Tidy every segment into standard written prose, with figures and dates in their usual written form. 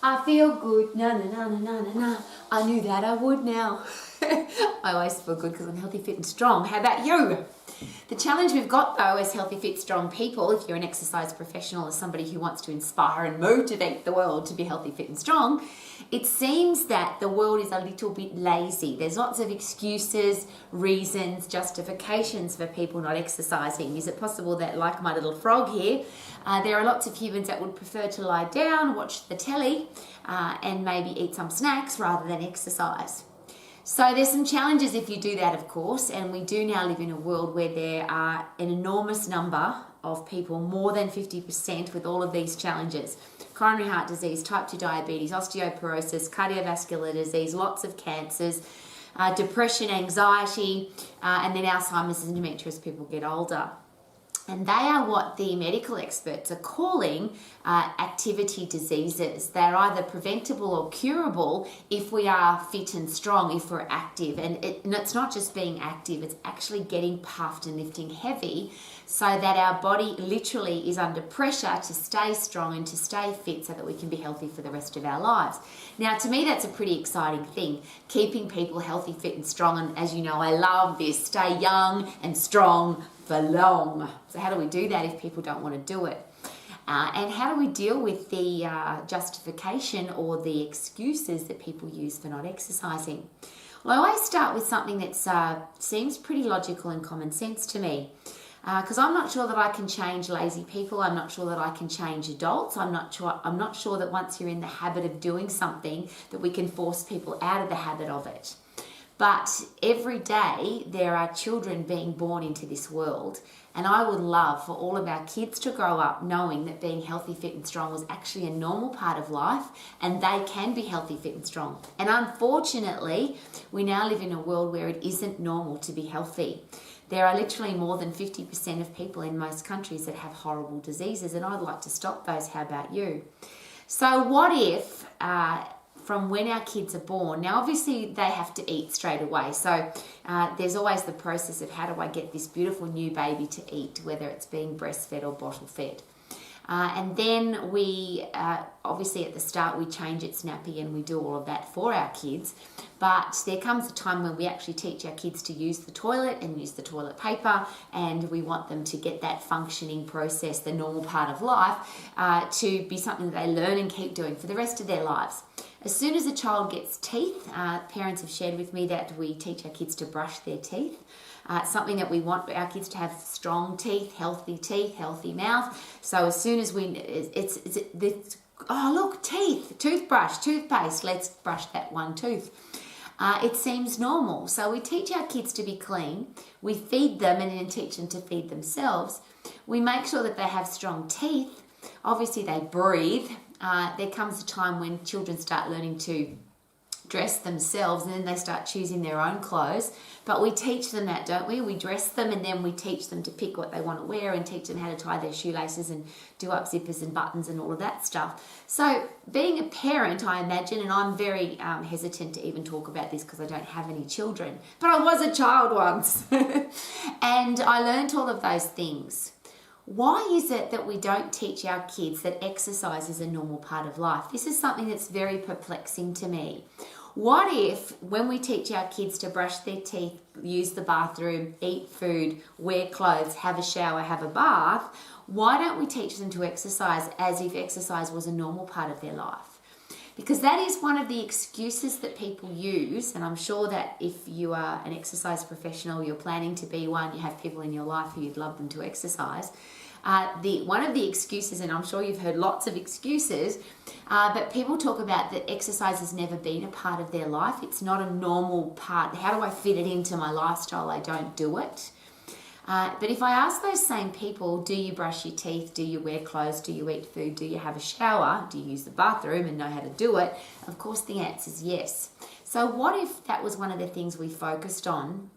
I feel good. Na na na na na na na. I knew that I would now. I always feel good because I'm healthy, fit and strong. How about you? The challenge we've got though as healthy, fit, strong people, if you're an exercise professional or somebody who wants to inspire and motivate the world to be healthy, fit and strong, it seems that the world is a little bit lazy. There's lots of excuses, reasons, justifications for people not exercising. Is it possible that, like my little frog here, there are lots of humans that would prefer to lie down, watch the telly, and maybe eat some snacks rather than exercise? So there's some challenges if you do that, of course, and we do now live in a world where there are an enormous number of people, more than 50%, with all of these challenges. Coronary heart disease, type 2 diabetes, osteoporosis, cardiovascular disease, lots of cancers, depression, anxiety, and then Alzheimer's and dementia as people get older. And they are what the medical experts are calling activity diseases. They're either preventable or curable if we are fit and strong, if we're active. And it's not just being active, it's actually getting puffed and lifting heavy so that our body literally is under pressure to stay strong and to stay fit so that we can be healthy for the rest of our lives. Now, to me, that's a pretty exciting thing, keeping people healthy, fit and strong. And as you know, I love this, stay young and strong for long. So how do we do that if people don't want to do it? And how do we deal with the justification or the excuses that people use for not exercising? Well, I always start with something that seems pretty logical and common sense to me. Because I'm not sure that I can change lazy people. I'm not sure that I can change adults. I'm not sure that once you're in the habit of doing something that we can force people out of the habit of it. But every day there are children being born into this world, and I would love for all of our kids to grow up knowing that being healthy, fit and strong was actually a normal part of life, and they can be healthy, fit and strong. And unfortunately, we now live in a world where it isn't normal to be healthy. There are literally more than 50% of people in most countries that have horrible diseases, and I'd like to stop those. How about you? So what if from when our kids are born, now obviously they have to eat straight away, so there's always the process of how do I get this beautiful new baby to eat, whether it's being breastfed or bottle fed. And then we, obviously at the start we change its nappy and we do all of that for our kids, but there comes a time when we actually teach our kids to use the toilet and use the toilet paper, and we want them to get that functioning process, the normal part of life, to be something that they learn and keep doing for the rest of their lives. As soon as a child gets teeth, parents have shared with me that we teach our kids to brush their teeth. It's something that we want our kids to have: strong teeth, healthy mouth. So as soon as oh look, teeth, toothbrush, toothpaste, let's brush that one tooth. It seems normal. So we teach our kids to be clean. We feed them and then teach them to feed themselves. We make sure that they have strong teeth. Obviously they breathe. There comes a time when children start learning to dress themselves, and then they start choosing their own clothes. But we teach them that, don't we? We dress them and then we teach them to pick what they want to wear and teach them how to tie their shoelaces and do up zippers and buttons and all of that stuff. So being a parent, I imagine, and I'm very hesitant to even talk about this because I don't have any children, but I was a child once and I learned all of those things. Why is it that we don't teach our kids that exercise is a normal part of life? This is something that's very perplexing to me. What if when we teach our kids to brush their teeth, use the bathroom, eat food, wear clothes, have a shower, have a bath, why don't we teach them to exercise as if exercise was a normal part of their life? Because that is one of the excuses that people use, and I'm sure that if you are an exercise professional, you're planning to be one, you have people in your life who you'd love them to exercise. One of the excuses, and I'm sure you've heard lots of excuses, but people talk about that exercise has never been a part of their life. It's not a normal part. How do I fit it into my lifestyle? I don't do it. But if I ask those same people, do you brush your teeth? Do you wear clothes? Do you eat food? Do you have a shower? Do you use the bathroom and know how to do it? Of course, the answer is yes. So what if that was one of the things we focused on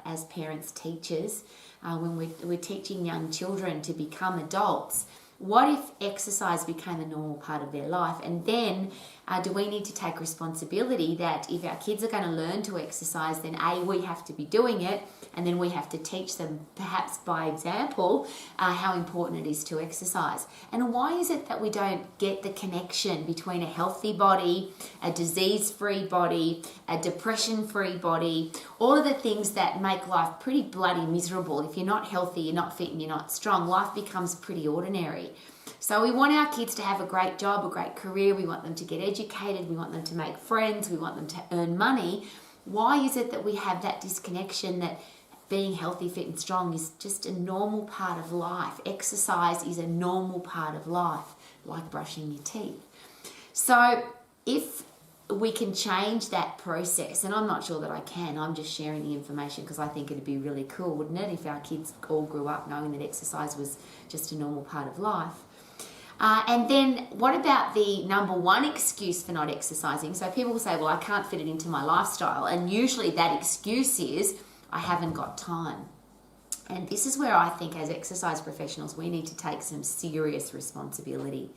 as parents, teachers, when we're teaching young children to become adults? What if exercise became a normal part of their life? And then do we need to take responsibility that if our kids are going to learn to exercise, then we have to be doing it, and then we have to teach them, perhaps by example, how important it is to exercise. And why is it that we don't get the connection between a healthy body, a disease-free body, a depression-free body, all of the things that make life pretty bloody miserable? If you're not healthy, you're not fit, and you're not strong, life becomes pretty ordinary. So we want our kids to have a great job, a great career. We want them to get educated. We want them to make friends. We want them to earn money. Why is it that we have that disconnection that being healthy, fit and strong is just a normal part of life? Exercise is a normal part of life, like brushing your teeth. So if we can change that process, and I'm not sure that I can, I'm just sharing the information because I think it'd be really cool, wouldn't it, if our kids all grew up knowing that exercise was just a normal part of life. And then what about the number one excuse for not exercising? So people will say, well, I can't fit it into my lifestyle. And usually that excuse is, I haven't got time. And this is where I think as exercise professionals, we need to take some serious responsibility.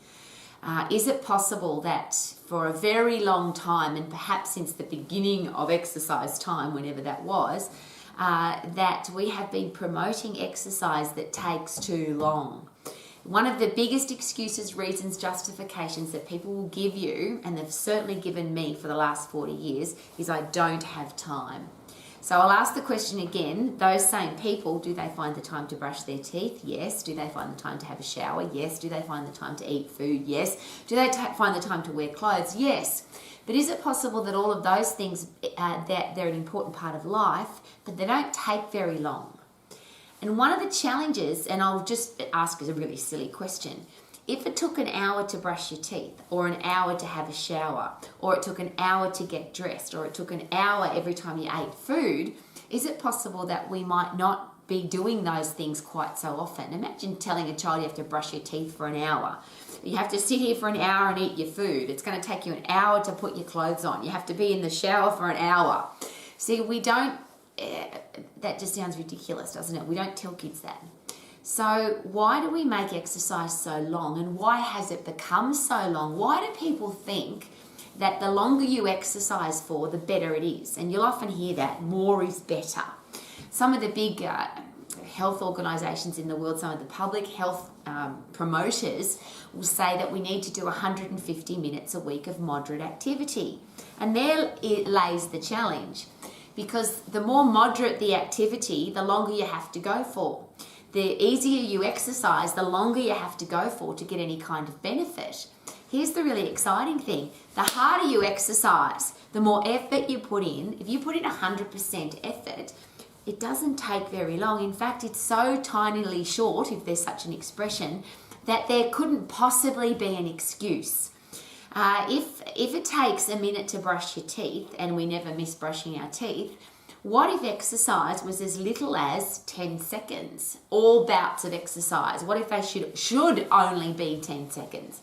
Is it possible that for a very long time, and perhaps since the beginning of exercise time, whenever that was, that we have been promoting exercise that takes too long? One of the biggest excuses, reasons, justifications that people will give you, and they've certainly given me for the last 40 years, is I don't have time. So I'll ask the question again, those same people, do they find the time to brush their teeth? Yes. Do they find the time to have a shower? Yes. Do they find the time to eat food? Yes. Do they find the time to wear clothes? Yes. But is it possible that all of those things, that they're an important part of life, but they don't take very long? And one of the challenges, and I'll just ask as a really silly question, if it took an hour to brush your teeth, or an hour to have a shower, or it took an hour to get dressed, or it took an hour every time you ate food, is it possible that we might not be doing those things quite so often? Imagine telling a child you have to brush your teeth for an hour. You have to sit here for an hour and eat your food. It's going to take you an hour to put your clothes on. You have to be in the shower for an hour. See, we don't, that just sounds ridiculous, doesn't it? We don't tell kids that. So why do we make exercise so long, and why has it become so long? Why do people think that the longer you exercise for, the better it is? And you'll often hear that, more is better. Some of the big health organisations in the world, some of the public health promoters will say that we need to do 150 minutes a week of moderate activity. And there it lays the challenge, because the more moderate the activity, the longer you have to go for. The easier you exercise, the longer you have to go for to get any kind of benefit. Here's the really exciting thing. The harder you exercise, the more effort you put in. If you put in 100% effort, it doesn't take very long. In fact, it's so tinily short, if there's such an expression, that there couldn't possibly be an excuse. If it takes a minute to brush your teeth, and we never miss brushing our teeth, what if exercise was as little as 10 seconds? All bouts of exercise. What if they should only be 10 seconds?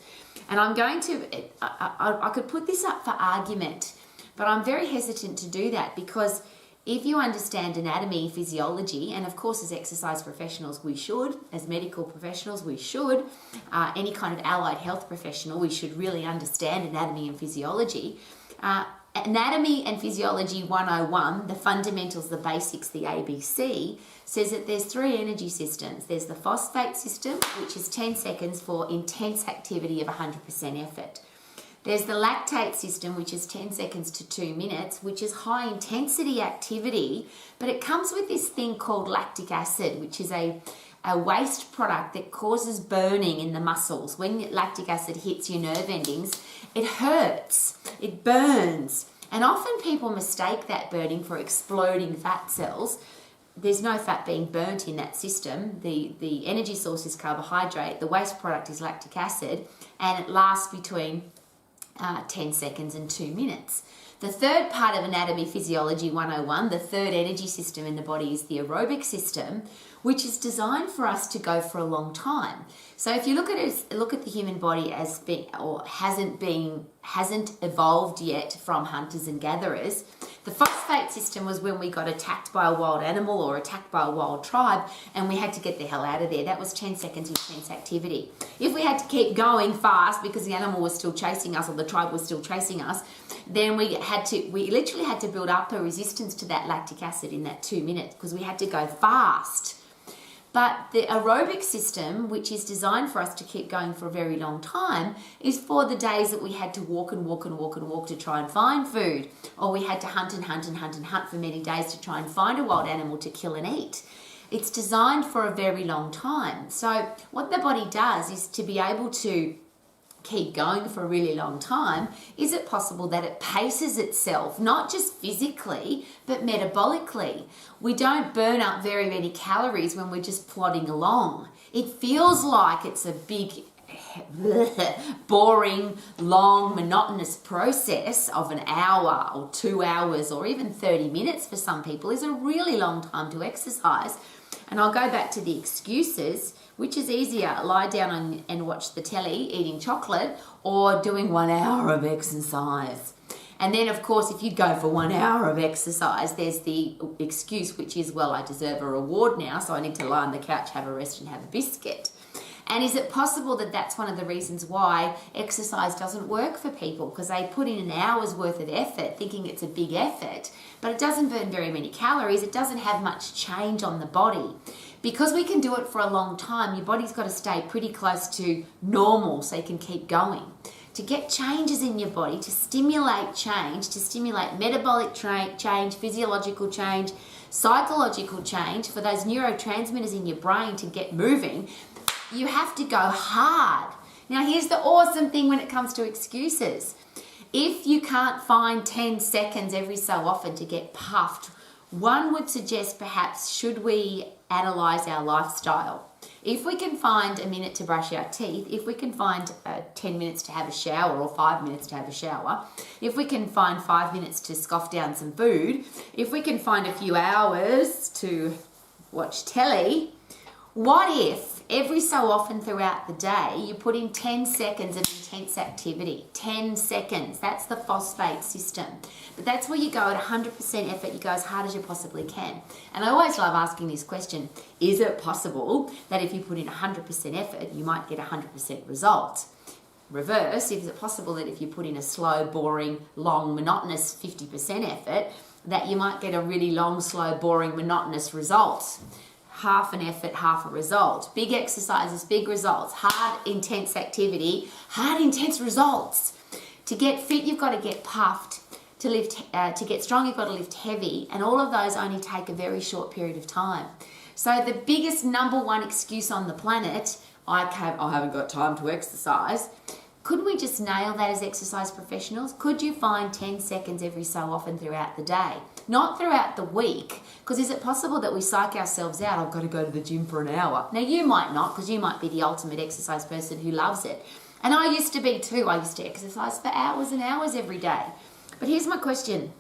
And I'm going to, I could put this up for argument, but I'm very hesitant to do that, because if you understand anatomy, physiology, and of course as exercise professionals we should, as medical professionals we should, any kind of allied health professional, we should really understand anatomy and physiology. Anatomy and Physiology 101, the fundamentals, the basics, the ABC, says that there's three energy systems. There's the phosphate system, which is 10 seconds for intense activity of 100% effort. There's the lactate system, which is 10 seconds to 2 minutes, which is high intensity activity, but it comes with this thing called lactic acid, which is a waste product that causes burning in the muscles. When lactic acid hits your nerve endings, it hurts, it burns. And often people mistake that burning for exploding fat cells. There's no fat being burnt in that system. The energy source is carbohydrate, the waste product is lactic acid, and it lasts between 10 seconds and 2 minutes. The third part of Anatomy Physiology 101, the third energy system in the body, is the aerobic system, which is designed for us to go for a long time. So if you look at the human body as being, or hasn't evolved yet from hunters and gatherers, The phosphate system was when we got attacked by a wild animal or attacked by a wild tribe and we had to get the hell out of there. That was 10 seconds intense activity. If we had to keep going fast because the animal was still chasing us or the tribe was still chasing us, then we literally had to build up a resistance to that lactic acid in that 2 minutes because we had to go fast. But the aerobic system, which is designed for us to keep going for a very long time, is for the days that we had to walk and walk and walk and walk to try and find food, or we had to hunt and hunt and hunt and hunt for many days to try and find a wild animal to kill and eat. It's designed for a very long time. So what the body does is to be able to keep going for a really long time, is it possible that it paces itself, not just physically, but metabolically? We don't burn up very many calories when we're just plodding along. It feels like it's a big, boring, long, monotonous process of an hour or 2 hours or even 30 minutes for some people is a really long time to exercise. And I'll go back to the excuses. Which is easier, lie down and watch the telly, eating chocolate, or doing 1 hour of exercise? And then, of course, if you go for 1 hour of exercise, there's the excuse, which is, well, I deserve a reward now, so I need to lie on the couch, have a rest, and have a biscuit. And is it possible that that's one of the reasons why exercise doesn't work for people? Because they put in an hour's worth of effort thinking it's a big effort, but it doesn't burn very many calories. It doesn't have much change on the body. Because we can do it for a long time, your body's got to stay pretty close to normal so you can keep going. To get changes in your body, to stimulate change, to stimulate metabolic change, physiological change, psychological change, for those neurotransmitters in your brain to get moving, you have to go hard. Now, here's the awesome thing when it comes to excuses. If you can't find 10 seconds every so often to get puffed, one would suggest perhaps should we analyze our lifestyle. If we can find a minute to brush our teeth, if we can find 10 minutes to have a shower or 5 minutes to have a shower, if we can find 5 minutes to scoff down some food, if we can find a few hours to watch telly, what if every so often throughout the day you put in 10 seconds of intense activity? 10 seconds, that's the phosphate system. But that's where you go at 100% effort, you go as hard as you possibly can. And I always love asking this question, is it possible that if you put in 100% effort, you might get 100% result? Reverse, is it possible that if you put in a slow, boring, long, monotonous 50% effort, that you might get a really long, slow, boring, monotonous result? Half an effort, half a result. Big exercises, big results. Hard, intense activity, hard, intense results. To get fit, you've got to get puffed. To get strong, you've got to lift heavy. And all of those only take a very short period of time. So the biggest number one excuse on the planet, I haven't got time to exercise. Couldn't we just nail that as exercise professionals? Could you find 10 seconds every so often throughout the day? Not throughout the week, because is it possible that we psych ourselves out, I've got to go to the gym for an hour? Now you might not, because you might be the ultimate exercise person who loves it. And I used to be too. I used to exercise for hours and hours every day. But here's my question.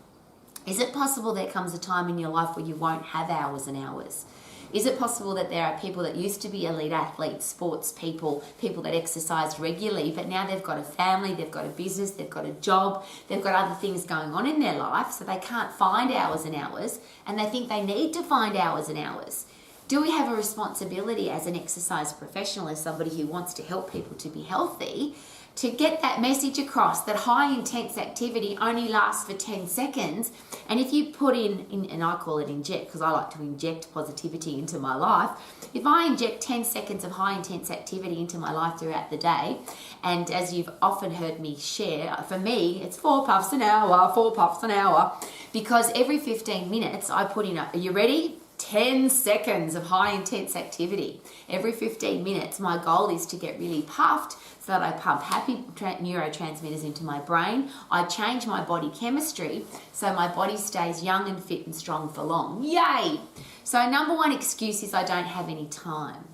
Is it possible there comes a time in your life where you won't have hours and hours? Is it possible that there are people that used to be elite athletes, sports people, people that exercise regularly, but now they've got a family, they've got a business, they've got a job, they've got other things going on in their life, so they can't find hours and hours, and they think they need to find hours and hours? Do we have a responsibility as an exercise professional, as somebody who wants to help people to be healthy, to get that message across that high intense activity only lasts for 10 seconds, and if you put in, and I call it inject because I like to inject positivity into my life, if I inject 10 seconds of high intense activity into my life throughout the day, and as you've often heard me share, for me it's 4 puffs an hour, because every 15 minutes I put in, are you ready? 10 seconds of high intense activity. Every 15 minutes, my goal is to get really puffed so that I pump happy neurotransmitters into my brain. I change my body chemistry so my body stays young and fit and strong for long. Yay! So number one excuse is I don't have any time.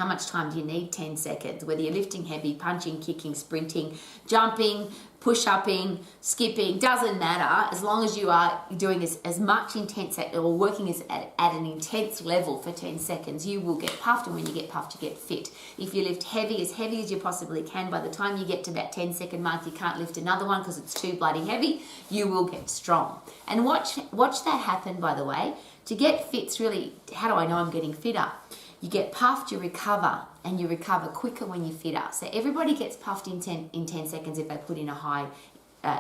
How much time do you need? 10 seconds. Whether you're lifting heavy, punching, kicking, sprinting, jumping, push-upping, skipping, doesn't matter, as long as you are doing as much intense or working at an intense level for 10 seconds, you will get puffed, and when you get puffed, you get fit. If you lift heavy as you possibly can, by the time you get to that 10-second mark, you can't lift another one because it's too bloody heavy, you will get strong. And watch that happen, by the way. To get fit's really, how do I know I'm getting fitter? You get puffed, you recover, and you recover quicker when you're fitter. So everybody gets puffed in 10 seconds if they put in a high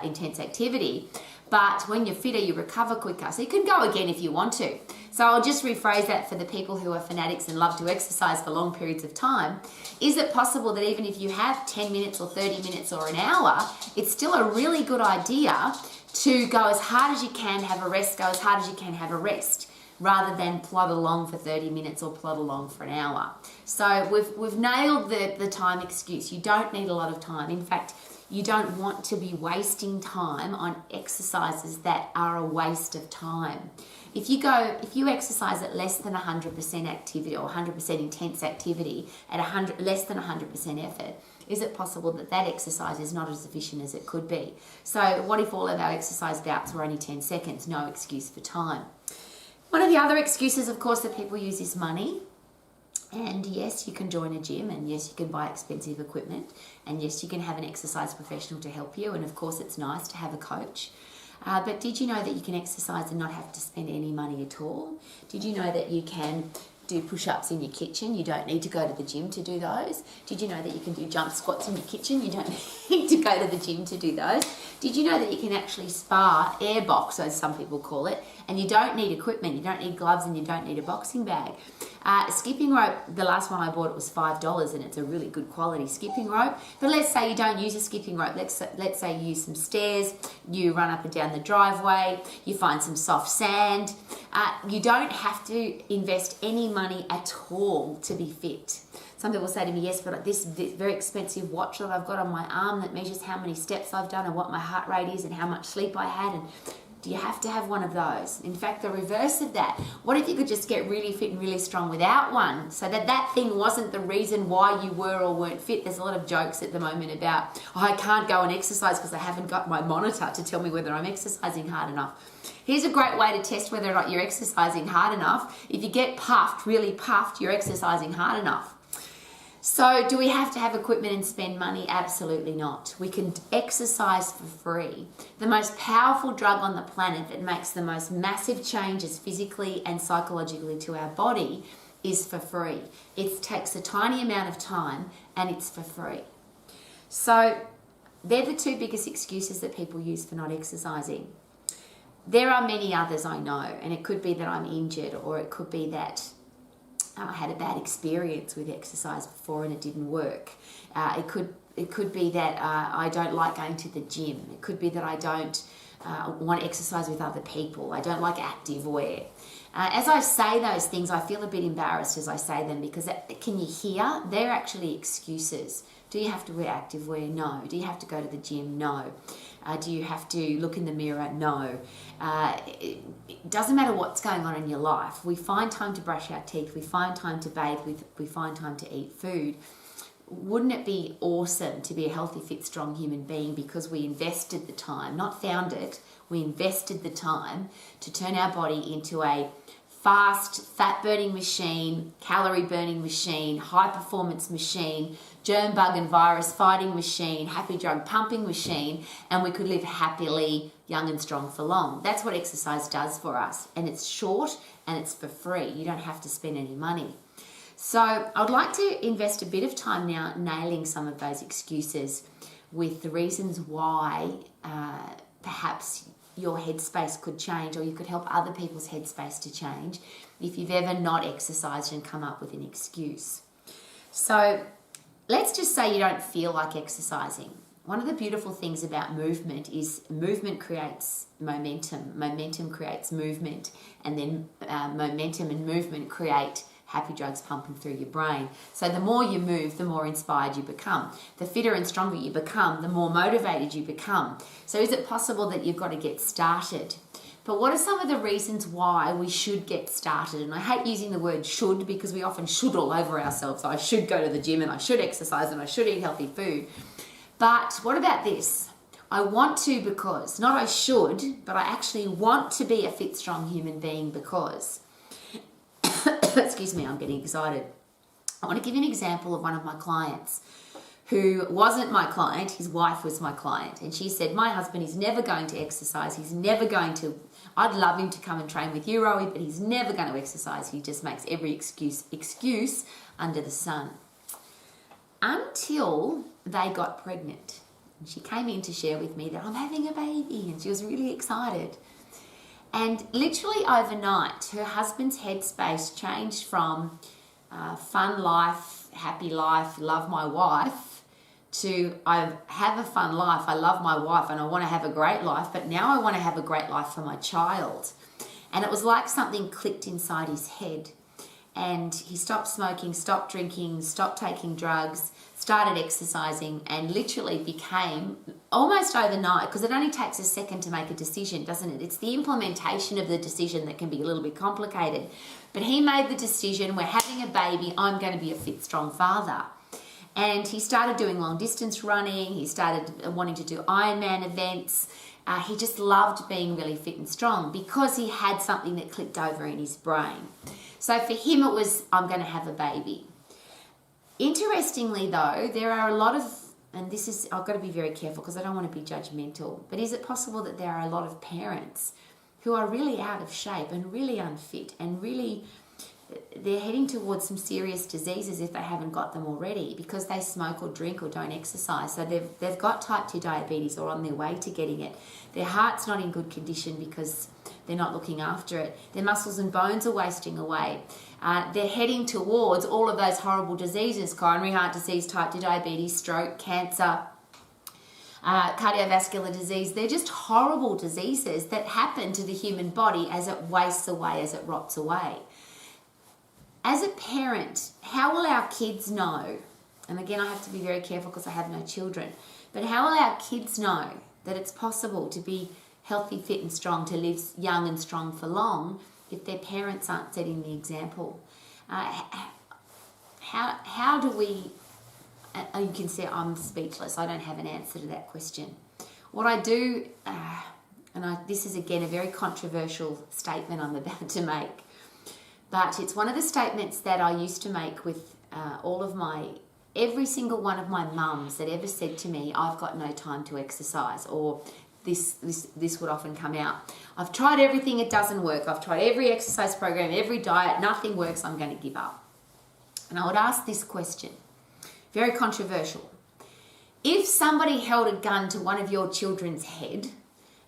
intense activity. But when you're fitter, you recover quicker. So you can go again if you want to. So I'll just rephrase that for the people who are fanatics and love to exercise for long periods of time. Is it possible that even if you have 10 minutes or 30 minutes or an hour, it's still a really good idea to go as hard as you can, have a rest, go as hard as you can, have a rest, rather than plod along for 30 minutes or plod along for an hour. So we've nailed the time excuse. You don't need a lot of time. In fact, you don't want to be wasting time on exercises that are a waste of time. If you exercise at less than 100% activity or 100% intense activity at less than 100% effort, is it possible that exercise is not as efficient as it could be? So what if all of our exercise bouts were only 10 seconds? No excuse for time. One of the other excuses, of course, that people use is money. And yes, you can join a gym, and yes, you can buy expensive equipment, and yes, you can have an exercise professional to help you, and of course, it's nice to have a coach. But did you know that you can exercise and not have to spend any money at all? Did you know that you can do push-ups in your kitchen? You don't need to go to the gym to do those. Did you know that you can do jump squats in your kitchen? You don't need to go to the gym to do those. Did you know that you can actually spar, air box, as some people call it, and you don't need equipment, you don't need gloves, and you don't need a boxing bag? Skipping rope, the last one I bought, it was $5, and it's a really good quality skipping rope. But let's say you don't use a skipping rope. Let's say you use some stairs, you run up and down the driveway, you find some soft sand. You don't have to invest any money at all to be fit. Some people say to me, yes, but this very expensive watch that I've got on my arm that measures how many steps I've done and what my heart rate is and how much sleep I had, and do you have to have one of those? In fact, the reverse of that. What if you could just get really fit and really strong without one, so that thing wasn't the reason why you were or weren't fit? There's a lot of jokes at the moment about, oh, I can't go and exercise because I haven't got my monitor to tell me whether I'm exercising hard enough. Here's a great way to test whether or not you're exercising hard enough. If you get puffed, really puffed, you're exercising hard enough. So do we have to have equipment and spend money? Absolutely not. We can exercise for free. The most powerful drug on the planet that makes the most massive changes physically and psychologically to our body is for free. It takes a tiny amount of time and it's for free. So they're the two biggest excuses that people use for not exercising. There are many others, I know, and it could be that I'm injured, or it could be that I had a bad experience with exercise before and it didn't work. It could be that I don't like going to the gym. It could be that I don't want to exercise with other people. I don't like active wear. As I say those things, I feel a bit embarrassed as I say them, because can you hear? They're actually excuses. Do you have to wear active wear? No. Do you have to go to the gym? No. Do you have to look in the mirror? No. It doesn't matter what's going on in your life. We find time to brush our teeth. We find time to bathe. We find time to eat food. Wouldn't it be awesome to be a healthy, fit, strong human being because we invested the time, not found it, we invested the time to turn our body into a fast, fat-burning machine, calorie-burning machine, high-performance machine, germ, bug and virus fighting machine, happy drug pumping machine, and we could live happily, young and strong for long. That's what exercise does for us, and it's short and it's for free. You don't have to spend any money. So I would like to invest a bit of time now nailing some of those excuses with the reasons why perhaps your headspace could change, or you could help other people's headspace to change if you've ever not exercised and come up with an excuse. So let's just say you don't feel like exercising. One of the beautiful things about movement is movement creates momentum. Momentum creates movement, and then momentum and movement create happy drugs pumping through your brain. So the more you move, the more inspired you become. The fitter and stronger you become, the more motivated you become. So is it possible that you've got to get started? But what are some of the reasons why we should get started? And I hate using the word should because we often should all over ourselves. I should go to the gym and I should exercise and I should eat healthy food. But what about this? I want to because, not I should, but I actually want to be a fit, strong human being because, excuse me, I'm getting excited. I want to give you an example of one of my clients who wasn't my client, his wife was my client. And she said, my husband is never going to exercise. He's never going to, I'd love him to come and train with you, Rowie, but he's never going to exercise. He just makes every excuse under the sun. Until they got pregnant. And she came in to share with me that I'm having a baby and she was really excited. And literally overnight, her husband's headspace changed from fun life, happy life, love my wife, to I have a fun life, I love my wife and I want to have a great life, but now I want to have a great life for my child. And it was like something clicked inside his head. And he stopped smoking, stopped drinking, stopped taking drugs, started exercising, and literally became, almost overnight, because it only takes a second to make a decision, doesn't it? It's the implementation of the decision that can be a little bit complicated. But he made the decision, we're having a baby, I'm going to be a fit, strong father. And he started doing long distance running, he started wanting to do Ironman events. He just loved being really fit and strong because he had something that clicked over in his brain. So for him it was, I'm going to have a baby. Interestingly though, there are a lot of, and this is, I've got to be very careful because I don't want to be judgmental, but is it possible that there are a lot of parents who are really out of shape and really unfit and really, they're heading towards some serious diseases if they haven't got them already because they smoke or drink or don't exercise. So they've got type 2 diabetes or on their way to getting it. Their heart's not in good condition because they're not looking after it. Their muscles and bones are wasting away. They're heading towards all of those horrible diseases, coronary heart disease, type 2 diabetes, stroke, cancer, cardiovascular disease. They're just horrible diseases that happen to the human body as it wastes away, as it rots away. As a parent, how will our kids know, and again I have to be very careful because I have no children, but how will our kids know that it's possible to be healthy, fit and strong, to live young and strong for long if their parents aren't setting the example? How do we, you can say I'm speechless, I don't have an answer to that question. What I do, this is again a very controversial statement I'm about to make, but it's one of the statements that I used to make with every single one of my mums that ever said to me, I've got no time to exercise, or this would often come out. I've tried everything, it doesn't work. I've tried every exercise program, every diet, nothing works, I'm going to give up. And I would ask this question, very controversial. If somebody held a gun to one of your children's head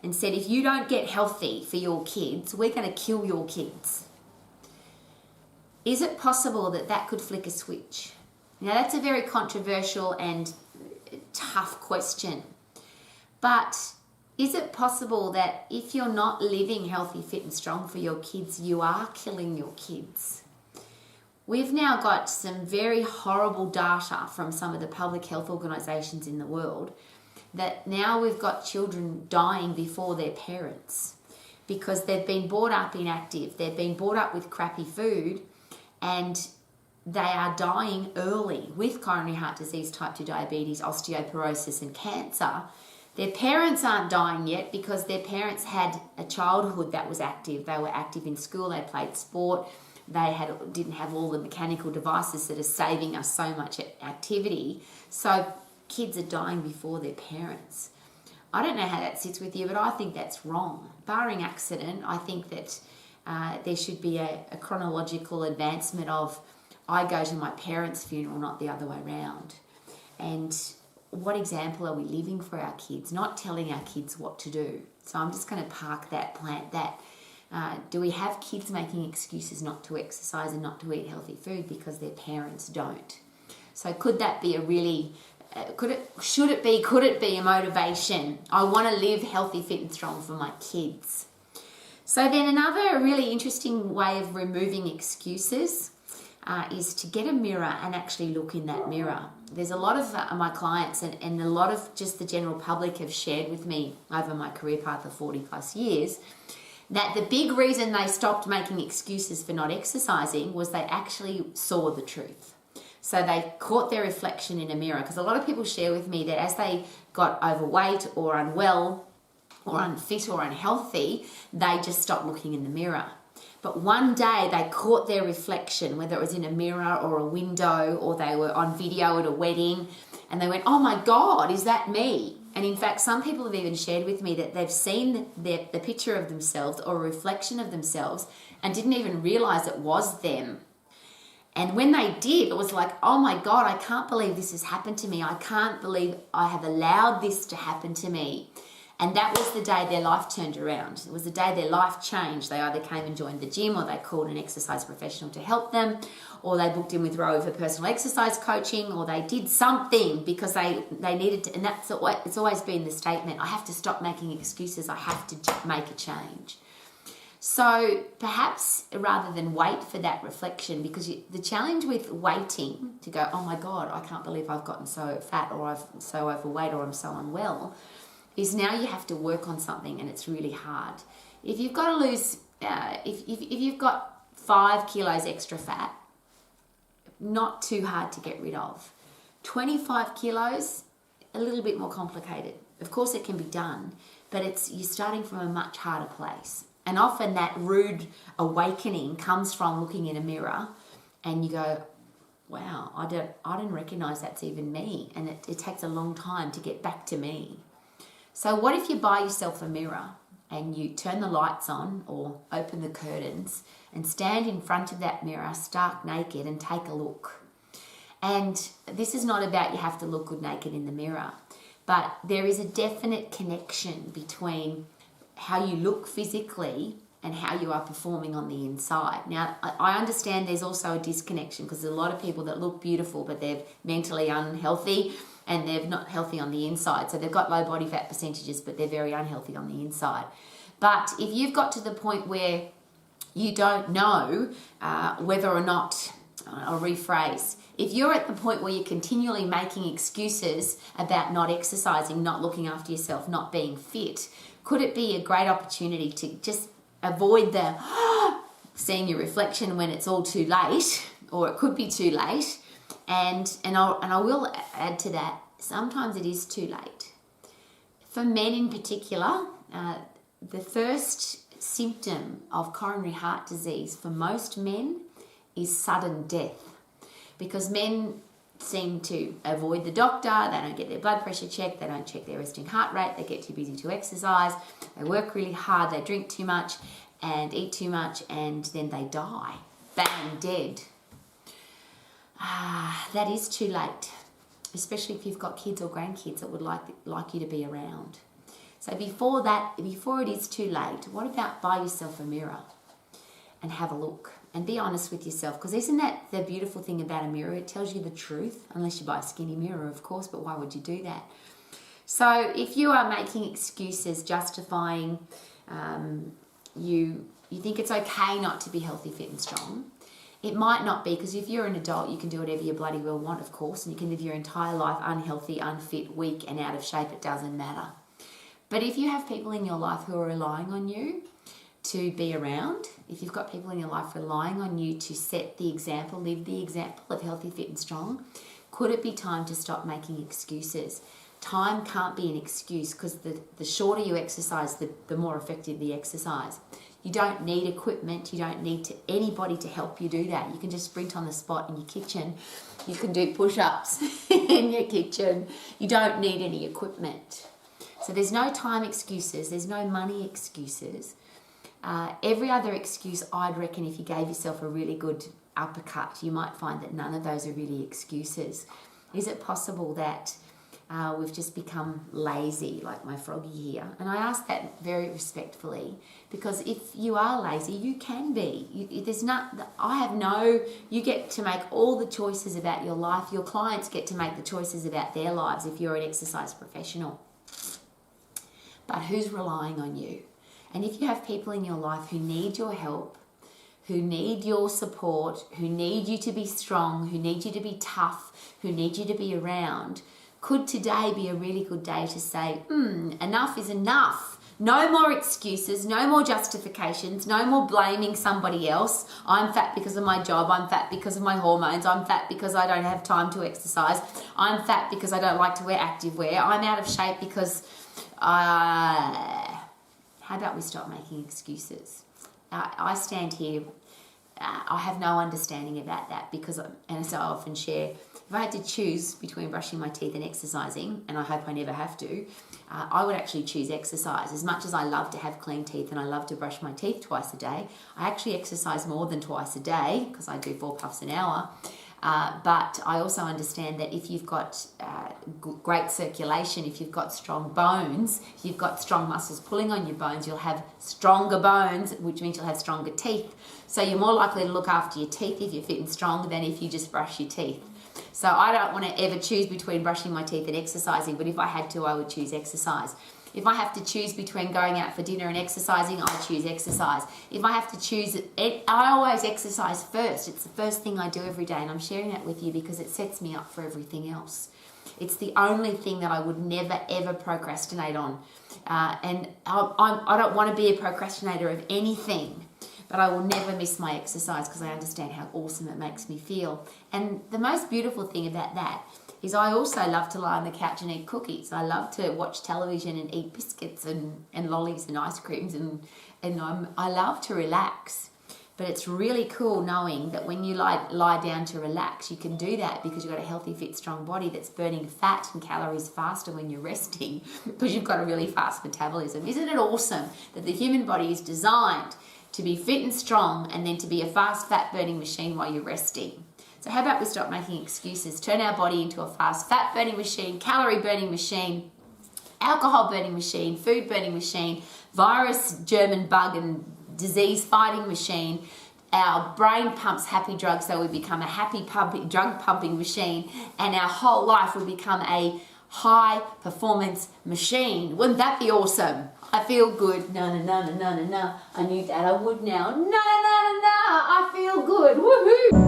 and said, if you don't get healthy for your kids, we're going to kill your kids, is it possible that that could flick a switch? Now that's a very controversial and tough question. But is it possible that if you're not living healthy, fit and strong for your kids, you are killing your kids? We've now got some very horrible data from some of the public health organisations in the world that now we've got children dying before their parents because they've been brought up inactive, they've been brought up with crappy food, and they are dying early with coronary heart disease, type 2 diabetes, osteoporosis and cancer. Their parents aren't dying yet because their parents had a childhood that was active. They were active in school, they played sport, they didn't have all the mechanical devices that are saving us so much activity. So kids are dying before their parents. I don't know how that sits with you, but I think that's wrong. Barring accident, I think that there should be a chronological advancement of I go to my parents' funeral, not the other way around. And what example are we living for our kids? Not telling our kids what to do. So I'm just going to park that, plant that. Do we have kids making excuses not to exercise and not to eat healthy food because their parents don't? So could that be a really, could it be a motivation? I want to live healthy, fit and strong for my kids. So then another really interesting way of removing excuses is to get a mirror and actually look in that mirror. There's a lot of my clients and a lot of just the general public have shared with me over my career path of 40 plus years that the big reason they stopped making excuses for not exercising was they actually saw the truth. So they caught their reflection in a mirror, because a lot of people share with me that as they got overweight or unwell or unfit or unhealthy, they just stopped looking in the mirror. But one day they caught their reflection, whether it was in a mirror or a window, or they were on video at a wedding, and they went, oh my God, is that me? And in fact, some people have even shared with me that they've seen the picture of themselves or a reflection of themselves and didn't even realize it was them. And when they did, it was like, oh my God, I can't believe this has happened to me. I can't believe I have allowed this to happen to me. And that was the day their life turned around. It was the day their life changed. They either came and joined the gym, or they called an exercise professional to help them, or they booked in with Rowie for personal exercise coaching, or they did something because they needed to. And it's always been the statement, I have to stop making excuses. I have to make a change. So perhaps rather than wait for that reflection, because the challenge with waiting to go, oh my God, I can't believe I've gotten so fat, or I'm so overweight, or I'm so unwell, is now you have to work on something, and it's really hard. If you've got to lose, if you've got 5 kilos extra fat, not too hard to get rid of. 25 kilos, a little bit more complicated. Of course it can be done, but you're starting from a much harder place. And often that rude awakening comes from looking in a mirror and you go, wow, I didn't recognize that's even me. And it takes a long time to get back to me. So what if you buy yourself a mirror and you turn the lights on or open the curtains and stand in front of that mirror stark naked and take a look? And this is not about you have to look good naked in the mirror, but there is a definite connection between how you look physically and how you are performing on the inside. Now, I understand there's also a disconnection, because there's a lot of people that look beautiful, but they're mentally unhealthy and they're not healthy on the inside. So they've got low body fat percentages, but they're very unhealthy on the inside. But if you've got to the point where you don't know whether or not, I'll rephrase, if you're at the point where you're continually making excuses about not exercising, not looking after yourself, not being fit, could it be a great opportunity to just avoid the seeing your reflection when it's all too late, or it could be too late? And I will add to that, sometimes it is too late. For men in particular, the first symptom of coronary heart disease for most men is sudden death, because men seem to avoid the doctor, they don't get their blood pressure checked, they don't check their resting heart rate, they get too busy to exercise, they work really hard, they drink too much and eat too much, and then they die. Bang, dead. That is too late, especially if you've got kids or grandkids that would like you to be around. So before it is too late, what about buy yourself a mirror and have a look and be honest with yourself? Because isn't that the beautiful thing about a mirror? It tells you the truth, unless you buy a skinny mirror, of course, but why would you do that? So if you are making excuses justifying you think it's okay not to be healthy, fit and strong, it might not be, because if you're an adult, you can do whatever you bloody well want, of course, and you can live your entire life unhealthy, unfit, weak and out of shape. It doesn't matter. But if you have people in your life who are relying on you to be around, if you've got people in your life relying on you to set the example, live the example of healthy, fit and strong, could it be time to stop making excuses? Time can't be an excuse, because the shorter you exercise, the more effective the exercise. You don't need equipment. You don't need anybody to help you do that. You can just sprint on the spot in your kitchen. You can do push-ups in your kitchen. You don't need any equipment. So there's no time excuses. There's no money excuses. Every other excuse, I'd reckon, if you gave yourself a really good uppercut, you might find that none of those are really excuses. Is it possible that we've just become lazy, like my froggy here? And I ask that very respectfully, because if you are lazy, you can be. You get to make all the choices about your life. Your clients get to make the choices about their lives if you're an exercise professional. But who's relying on you? And if you have people in your life who need your help, who need your support, who need you to be strong, who need you to be tough, who need you to be around, could today be a really good day to say, enough is enough. No more excuses, no more justifications, no more blaming somebody else. I'm fat because of my job, I'm fat because of my hormones, I'm fat because I don't have time to exercise, I'm fat because I don't like to wear activewear, I'm out of shape because how about we stop making excuses? I stand here, I have no understanding about that because, and as I often share, if I had to choose between brushing my teeth and exercising, and I hope I never have to, I would actually choose exercise. As much as I love to have clean teeth and I love to brush my teeth twice a day, I actually exercise more than twice a day because I do 4 puffs an hour. But I also understand that if you've got great circulation, if you've got strong bones, if you've got strong muscles pulling on your bones, you'll have stronger bones, which means you'll have stronger teeth. So you're more likely to look after your teeth if you're fit and strong than if you just brush your teeth. So I don't want to ever choose between brushing my teeth and exercising, but if I had to, I would choose exercise. If I have to choose between going out for dinner and exercising, I choose exercise. If I have to choose, I always exercise first. It's the first thing I do every day, and I'm sharing that with you because it sets me up for everything else. It's the only thing that I would never, ever procrastinate on. And I don't want to be a procrastinator of anything, but I will never miss my exercise because I understand how awesome it makes me feel. And the most beautiful thing about that is I also love to lie on the couch and eat cookies. I love to watch television and eat biscuits and lollies and ice creams and I love to relax. But it's really cool knowing that when you lie down to relax, you can do that because you've got a healthy, fit, strong body that's burning fat and calories faster when you're resting because you've got a really fast metabolism. Isn't it awesome that the human body is designed to be fit and strong and then to be a fast fat burning machine while you're resting? So how about we stop making excuses, turn our body into a fast fat burning machine, calorie burning machine, alcohol burning machine, food burning machine, virus, germ, bug and disease fighting machine. Our brain pumps happy drugs so we become a happy drug pumping machine, and our whole life will become a high performance machine. Wouldn't that be awesome? I feel good. No. I knew that I would now. No. I feel good. Woohoo!